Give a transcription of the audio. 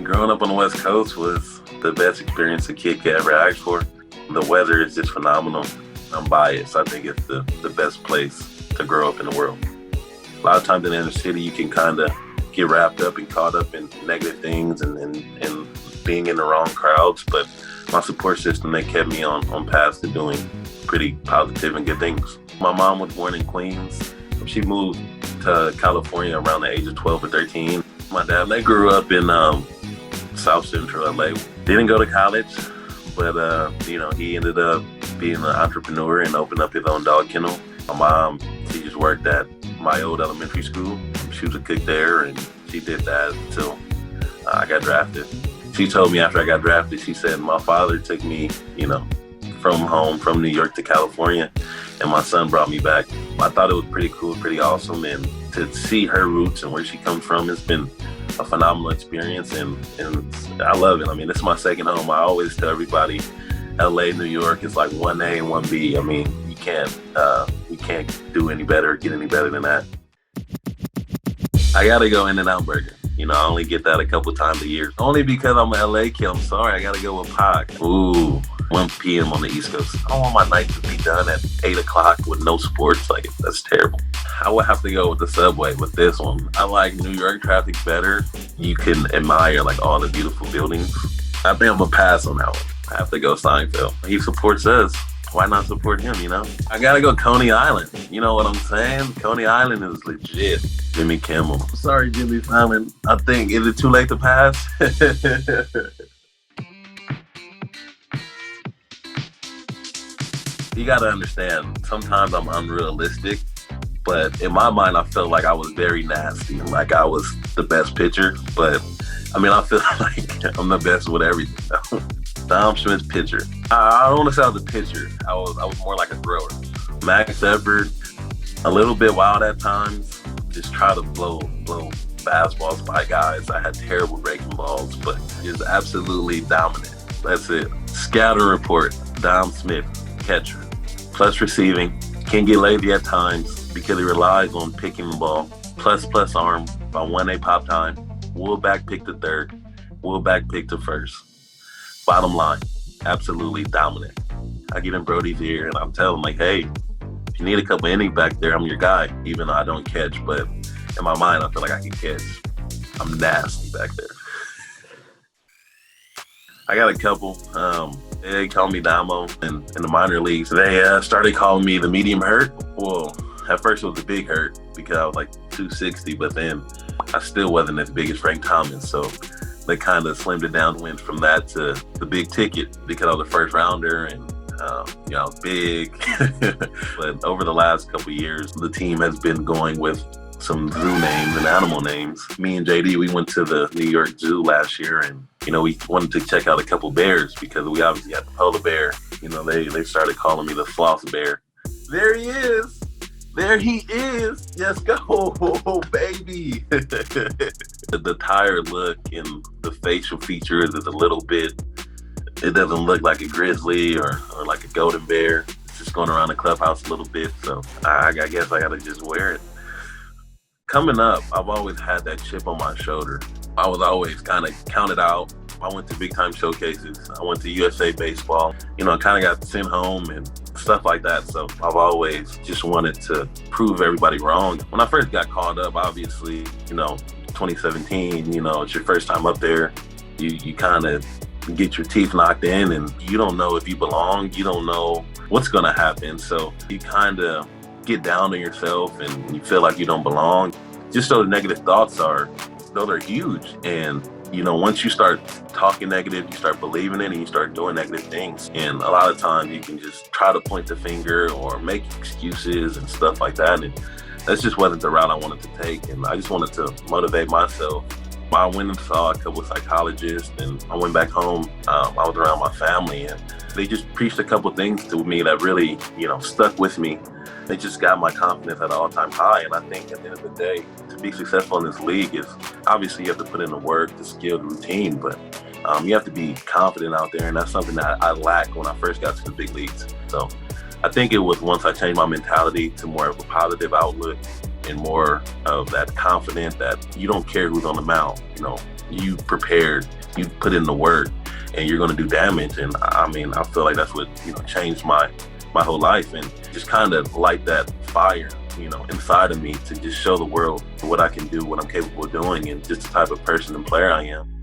Growing up on the West Coast was the best experience a kid could ever ask for. The weather is just phenomenal. I'm biased. I think it's the best place to grow up in the world. A lot of times in the inner city, you can kind of get wrapped up and caught up in negative things and being in the wrong crowds. But my support system, they kept me on paths to doing pretty positive and good things. My mom was born in Queens. She moved to California around the age of 12 or 13. My dad, they grew up in South Central LA. Didn't go to college, but he ended up being an entrepreneur and opened up his own dog kennel. My mom, she just worked at my old elementary school. She was a cook there, and she did that until I got drafted. She told me after I got drafted, she said, my father took me, from home, from New York to California, and my son brought me back. I thought it was pretty cool, pretty awesome, and to see her roots and where she comes from, it's been a phenomenal experience, and I love it. I mean, it's my second home. I always tell everybody, LA, New York is like 1A and 1B. I mean, you can't do any better or get any better than that. I gotta go In-N-Out Burger. I only get that a couple times a year. Only because I'm an LA kid. I'm sorry, I gotta go with Pac. Ooh, 1 p.m. on the East Coast. I want my night to be done at 8 o'clock with no sports. Like, that's terrible. I would have to go with the subway with this one. I like New York traffic better. You can admire like all the beautiful buildings. I think I'm gonna pass on that one. I have to go Seinfeld. He supports us. Why not support him, I gotta go Coney Island. You know what I'm saying? Coney Island is legit. Jimmy Kimmel. Sorry, Jimmy Fallon. I think, is it too late to pass? You gotta understand, sometimes I'm unrealistic, but in my mind, I felt like I was very nasty, like I was the best pitcher, but I feel like I'm the best with everything. Dom Schmidt's pitcher. I don't want to say I was a pitcher. I was more like a thrower. Max Effort, a little bit wild at times. Just try to blow fastballs by guys. I had terrible breaking balls, but just absolutely dominant. That's it. Scatter report. Dom Smith, catcher. Plus receiving. Can get lazy at times because he relies on picking the ball. Plus arm by 1A pop time. Will back pick to third. Will back pick to first. Bottom line, absolutely dominant. I get in Brody's ear and I'm telling him, like, hey, if you need a couple innings back there, I'm your guy, even though I don't catch. But in my mind, I feel like I can catch. I'm nasty back there. I got a couple. They call me Damo in the minor leagues. They started calling me the medium hurt. Well, at first it was the big hurt because I was like 260, but then I still wasn't as big as Frank Thomas. So they kind of slimmed it down, went from that to the big ticket because I was a first rounder and, I was big. But over the last couple of years, the team has been going with some zoo names and animal names. Me and JD, we went to the New York Zoo last year and, we wanted to check out a couple bears because we obviously had the polar bear. They started calling me the Sloth bear. There he is. There he is. Yes, go, baby. The tired look and the facial features is a little bit, it doesn't look like a grizzly or like a golden bear. It's just going around the clubhouse a little bit. So I guess I got to just wear it. Coming up, I've always had that chip on my shoulder. I was always kind of counted out. I went to big time showcases. I went to USA Baseball. I kind of got sent home and stuff like that. So I've always just wanted to prove everybody wrong. When I first got called up, obviously, 2017, it's your first time up there. You kind of get your teeth knocked in and you don't know if you belong. You don't know what's going to happen. So you kind of get down on yourself and you feel like you don't belong. Just those negative thoughts those are huge. And once you start talking negative, you start believing it and you start doing negative things. And a lot of times you can just try to point the finger or make excuses and stuff like that. And that just wasn't the route I wanted to take. And I just wanted to motivate myself. I went and saw a couple of psychologists and I went back home. I was around my family and they just preached a couple of things to me that really, stuck with me. They just got my confidence at an all-time high. And I think at the end of the day, to be successful in this league is obviously you have to put in the work, the skill, the routine, but you have to be confident out there. And that's something that I lacked when I first got to the big leagues. So I think it was once I changed my mentality to more of a positive outlook and more of that confident that you don't care who's on the mound. You prepared, you put in the work and you're going to do damage. And I mean, I feel like that's what, changed my whole life, and just kind of light that fire, inside of me to just show the world what I can do, what I'm capable of doing, and just the type of person and player I am.